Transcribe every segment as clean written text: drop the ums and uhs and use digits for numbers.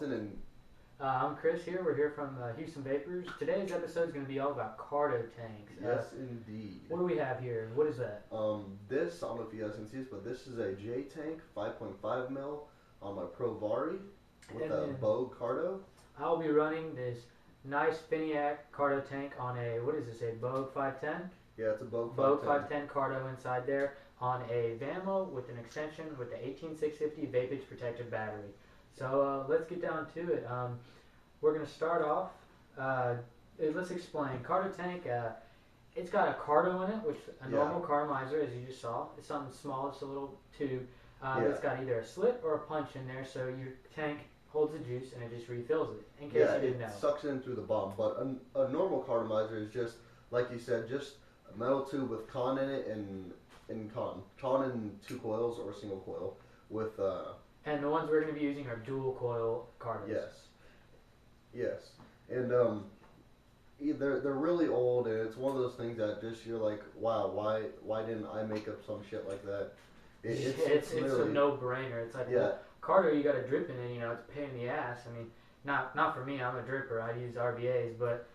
Austin, and I'm Chris here. We're here from Houston Vapers. Today's episode is going to be all about Carto tanks. yes, indeed. What do we have here? What is that? This, I don't know if you guys can see this, but this is a J tank, 5.5 mil on my Pro Vari with And a then Bogue Carto. I'll be running this nice Finiac Carto tank on a, what is this, a Bogue 510? Yeah, it's a Bogue Bogue 510. 510 Carto inside there on a Vamo with an extension with the 18650 Vapage protected battery. So let's get down to it. We're going to start off, let's explain. Carto tank, it's got a Carto in it, which a normal cartomizer, as you just saw. It's something small, it's a little tube. It's got either a slit or a punch in there, so your tank holds the juice and it just refills it, in case you didn't know. It sucks in through the bottom, but a normal cartomizer is just, like you said, just a metal tube with con in it and con in 2 coils or a single coil with and the ones we're going to be using are dual coil cartos. Yes, and they're really old, and it's one of those things that just you're like, wow, why didn't I make up some shit like that? It's a no-brainer. It's like, well, Carto, you got a drip in it, it's a pain in the ass. I mean, not for me, I'm a dripper, I use RVAs, but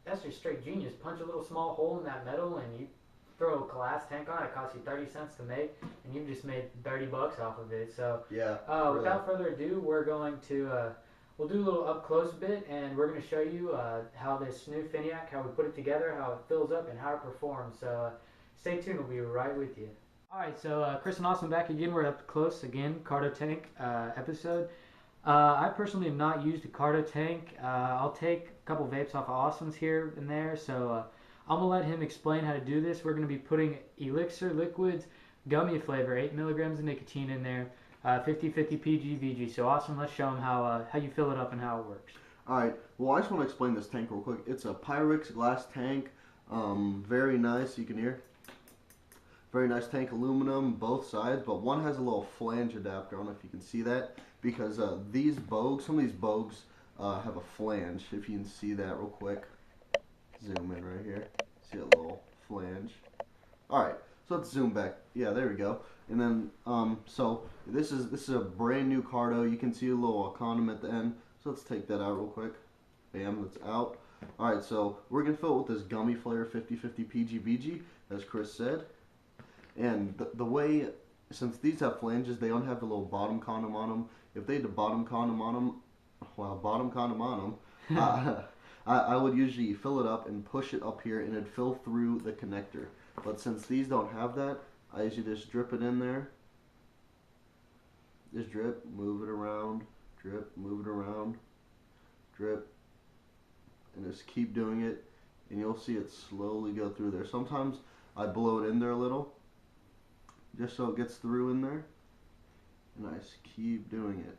that's just straight genius. Punch a little small hole in that metal and you throw a glass tank on it. It costs you 30 cents to make, and you've just made 30 bucks off of it. So without further ado, we're going to we'll do a little up close bit, and we're going to show you how this new Finiac, how we put it together, how it fills up, and how it performs. So stay tuned. We'll be right with you. All right, so Chris and Austin back again. We're up close again, Carto tank episode. I personally have not used a Carto tank. I'll take a couple vapes off of Austin's here and there, so I'm going to let him explain how to do this. We're going to be putting Elixir Liquids gummy flavor, 8 milligrams of nicotine in there, 50/50 PG/VG. So Austin, let's show him how you fill it up and how it works. Alright, well I just want to explain this tank real quick. It's a Pyrex glass tank, very nice, you can hear. Very nice tank, aluminum, both sides, but one has a little flange adapter. I don't know if you can see that, because these Bogues, some of these Bogues have a flange, if you can see that real quick. Zoom in right here, see a little flange. Alright, so let's zoom back. Yeah, there we go. And then, so this is a brand new Carto. You can see a little condom at the end, so let's take that out real quick. Bam, that's out. Alright, so we're going to fill it with this gummy flavor 50/50 PG/VG, as Chris said. And the way, since these have flanges, they don't have the little bottom condom on them. If they had the bottom condom on them, well, bottom condom on them, I would usually fill it up and push it up here, and it'd fill through the connector. But since these don't have that, I usually just drip it in there. Just drip, move it around, drip, move it around, drip, and just keep doing it, and you'll see it slowly go through there. Sometimes I blow it in there a little, just so it gets through in there, and I just keep doing it.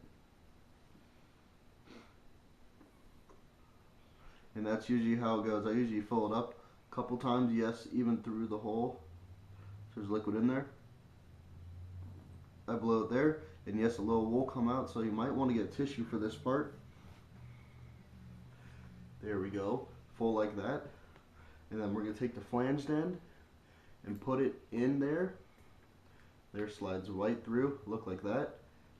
And that's usually how it goes. I usually fill it up a couple times, yes, even through the hole. So there's liquid in there. I blow it there, and yes, a little will come out, so you might want to get tissue for this part. There we go, full like that. And then we're going to take the flanged end and put it in there. There, slides right through, look like that.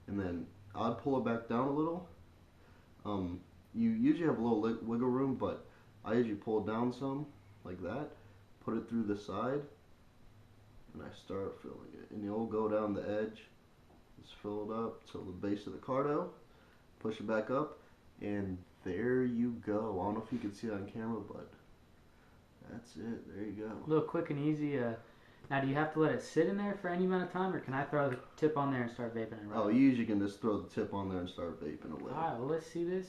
And then I'd pull it back down a little. You usually have a little wiggle room, but I usually pull it down some, like that, put it through the side, and I start filling it. And you'll go down the edge, just fill it up till the base of the Carto, push it back up, and there you go. I don't know if you can see it on camera, but that's it. There you go. A little quick and easy. Now, do you have to let it sit in there for any amount of time, or can I throw the tip on there and start vaping it? Oh, you usually can just throw the tip on there and start vaping away. All right, well, let's see this.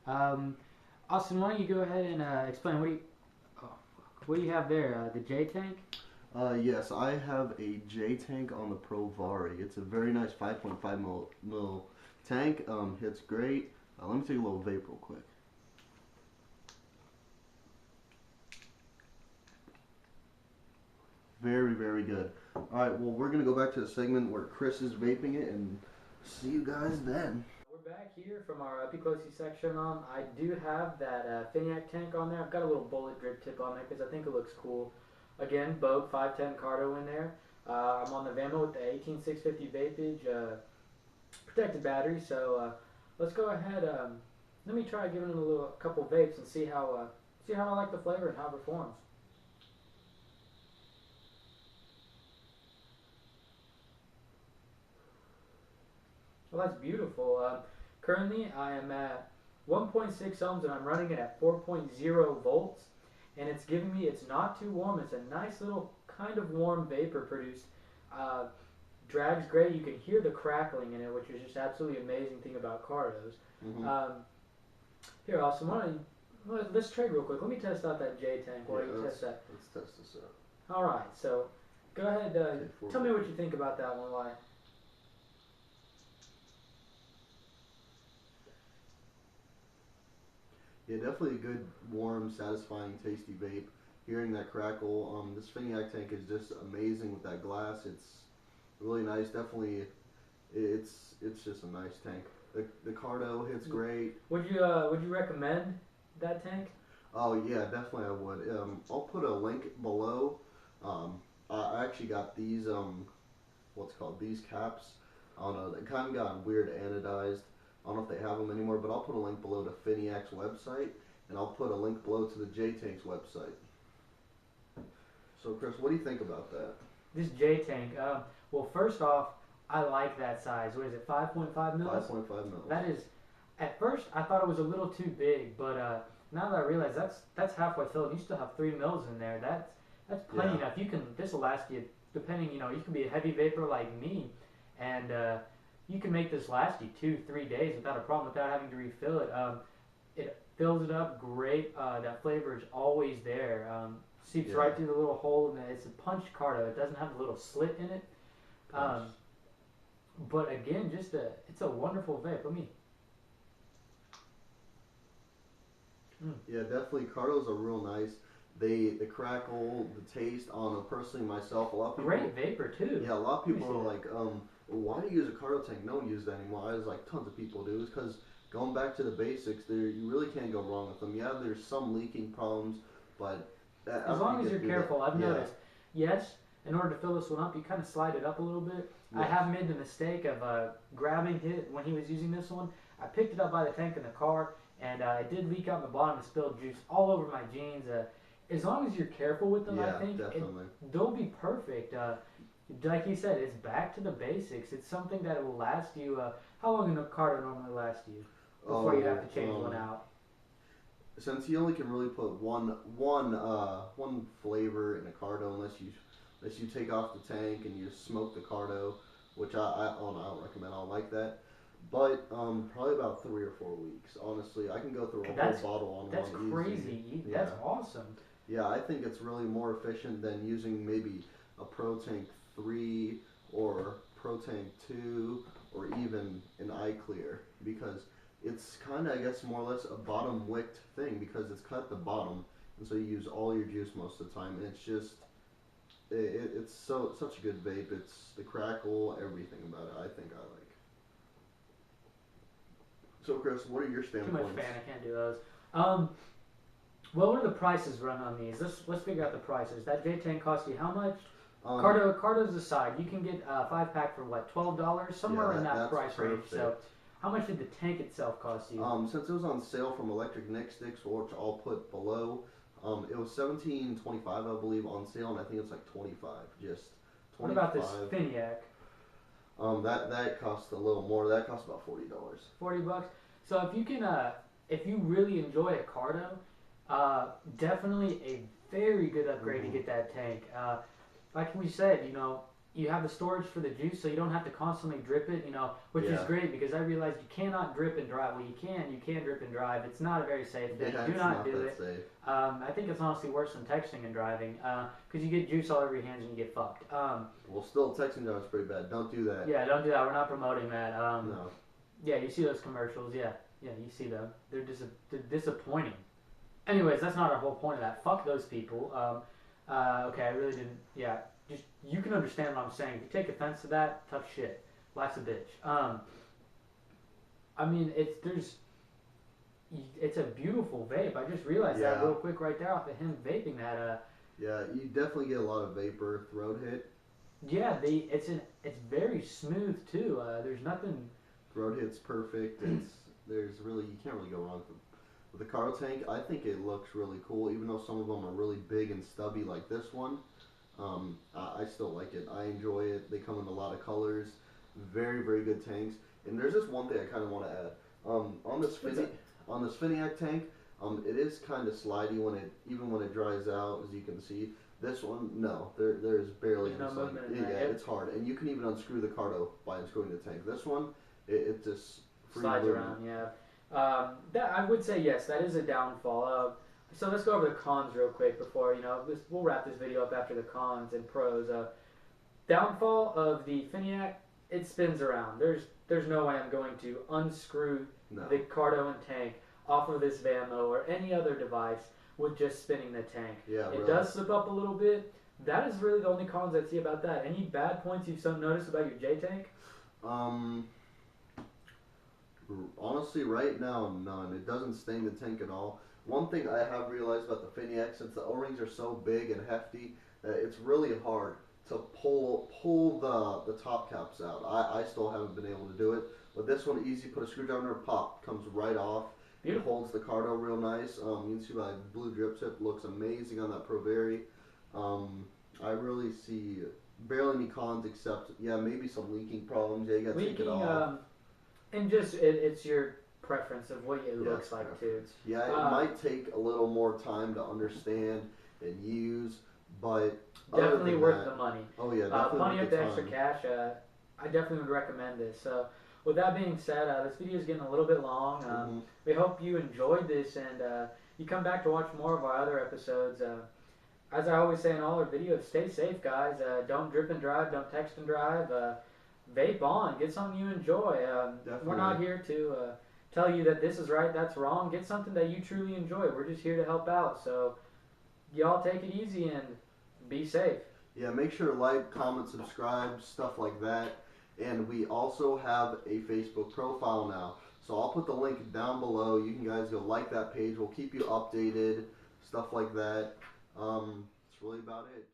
Austin, why don't you go ahead and explain what do you have there? The J tank? Yes, I have a J tank on the Pro Vari. It's a very nice 5.5 mil tank. It's great. Let me take a little vape real quick. Very, very good. Alright, well, we're going to go back to the segment where Chris is vaping it, and see you guys then. We're back here from our Epiclosi section. I do have that Finiac tank on there. I've got a little bullet drip tip on there because I think it looks cool. Again, Bogue 510 Carto in there. I'm on the Vamo with the 18650 Vapage protected battery, so let's go ahead. Let me try giving it a couple vapes and see how I like the flavor and how it performs. Well, that's beautiful. Currently, I am at 1.6 ohms and I'm running it at 4.0 volts, and it's giving me. It's not too warm. It's a nice little kind of warm vapor produced. Uh, Drags great. You can hear the crackling in it, which is just absolutely amazing thing about Cartos. Mm-hmm. Here, Austin, let's trade real quick. Let me test out that J tank while you test that. Let's test this out. All right, so go ahead. Tell me what you think about that one, Why? Yeah, definitely a good, warm, satisfying, tasty vape. Hearing that crackle, this Finiac tank is just amazing with that glass. It's really nice. Definitely, it's just a nice tank. The Carto hits great. Would you recommend that tank? Oh yeah, definitely I would. I'll put a link below. I actually got these what's called these caps. I don't know. They kind of got weird anodized. I don't know if they have them anymore, but I'll put a link below to Finiac's website, and I'll put a link below to the J Tank's website. So Chris, what do you think about that? This J tank. Well, first off, I like that size. What is it? 5.5 mils. 5.5 mils. That is. At first, I thought it was a little too big, but now that I realize that's halfway filled, you still have 3 mils in there. That's plenty enough. This will last you. Depending, you can be a heavy vapor like me, and you can make this last you 2-3 days without a problem, without having to refill it. It fills it up great. That flavor is always there. Seeps right through the little hole in it. It's a punch Carto. It doesn't have a little slit in it. But again, it's a wonderful vape. Let me. Yeah, definitely. Cartos are real nice. The crackle, the taste. On personally myself, a lot of people. Great vapor too. Yeah, a lot of people are like, why do you use a Carto tank? No one uses that anymore. I was like, tons of people do. It's because going back to the basics, you really can't go wrong with them. Yeah, there's some leaking problems, but as long as you're careful, I've noticed. Yes, in order to fill this one up, you kind of slide it up a little bit. Yes. I have made the mistake of grabbing it when he was using this one. I picked it up by the tank in the car, and it did leak out the bottom and spilled juice all over my jeans. As long as you're careful with them, I think they'll be perfect. Like you said, it's back to the basics. It's something that will last you. How long a Carto normally last you before you have to change one out? Since you only can really put one flavor in a Carto, unless you take off the tank and you smoke the Carto, which I don't recommend. I don't like that. But probably about 3 or 4 weeks. Honestly, I can go through a whole bottle on one. That's crazy. Easy. That's awesome. Yeah, I think it's really more efficient than using maybe a Pro Tank 3 or Pro Tank 2 or even an iClear, because it's kind of, I guess, more or less a bottom wicked thing, because it's cut at the bottom, and so you use all your juice most of the time, and it's just it's such a good vape. It's the crackle, everything about it. I think I like. So Chris, what are your standpoints? Too much fan. I can't do those. What do the prices run on these? Let's figure out the prices. That J tank cost you how much? Carto's aside, you can get a 5-pack for what, $12, somewhere in that price range. So, how much did the tank itself cost you? Since it was on sale from Electric Nick Sticks, which I'll put below, it was $17.25, I believe, on sale, and I think it's like $25. Just $25. What about this Finiac? That costs a little more. That costs about $40. $40. So if you really enjoy a Carto, definitely a very good upgrade to get that tank. Like we said, you have the storage for the juice, so you don't have to constantly drip it, which is great, because I realized you cannot drip and drive. Well, you can drip and drive. It's not a very safe thing. Do not do it. I think it's honestly worse than texting and driving, because you get juice all over your hands and you get fucked. Well, still, texting and driving is pretty bad. Don't do that. Yeah, don't do that. We're not promoting that. No. Yeah, you see those commercials. Yeah, you see them. They're disappointing. Anyways, that's not our whole point of that. Fuck those people. Okay, I really didn't. Yeah, just you can understand what I'm saying. If you take offense to that, tough shit. Life's a bitch. I mean, it's a beautiful vape. I just realized that real quick right there off of him vaping that. Yeah, you definitely get a lot of vapor throat hit. Yeah, it's very smooth too. There's nothing. Throat hit's perfect. you can't really go wrong with the Carto tank. I think it looks really cool, even though some of them are really big and stubby like this one. I still like it. I enjoy it. They come in a lot of colors. Very, very good tanks. And there's just one thing I kind of want to add. On this Finiac tank, it is kind of slidey even when it dries out, as you can see. This one, no, there's barely any slide. Yeah, it's hard, and you can even unscrew the Carto by unscrewing the tank. This one, it just slides around. Yeah, that I would say yes, that is a downfall. So let's go over the cons real quick before we'll wrap this video up after the cons and pros. Downfall of the Finiac, it spins around. There's no way I'm going to unscrew the Carto and tank off of this Vamo or any other device with just spinning the tank. Yeah, it does slip up a little bit. That is really the only cons I see about that. Any bad points you've noticed about your J tank? Honestly, right now, none. It doesn't stain the tank at all. One thing I have realized about the Finiac, since the O-rings are so big and hefty, it's really hard to pull the top caps out. I still haven't been able to do it, but this one, easy. Put a screwdriver, pop, comes right off. Beautiful. It holds the Carto real nice. You can see my blue drip tip looks amazing on that Provari. I really see barely any cons except maybe some leaking problems. Yeah, you gotta take it off. And just it's your preference of what it looks like too. Yeah, it might take a little more time to understand and use, but definitely worth the money. Oh yeah, definitely pony up the extra cash. I definitely would recommend this. So with that being said, this video is getting a little bit long. We hope you enjoyed this and you come back to watch more of our other episodes. As I always say in all our videos, stay safe, guys. Don't drip and drive. Don't text and drive. Vape on. Get something you enjoy. We're not here to tell you that this is right, that's wrong. Get something that you truly enjoy. We're just here to help out. So y'all take it easy and be safe. Yeah, make sure to like, comment, subscribe, stuff like that. And we also have a Facebook profile now. So I'll put the link down below. You can guys go like that page. We'll keep you updated, stuff like that. That's really about it.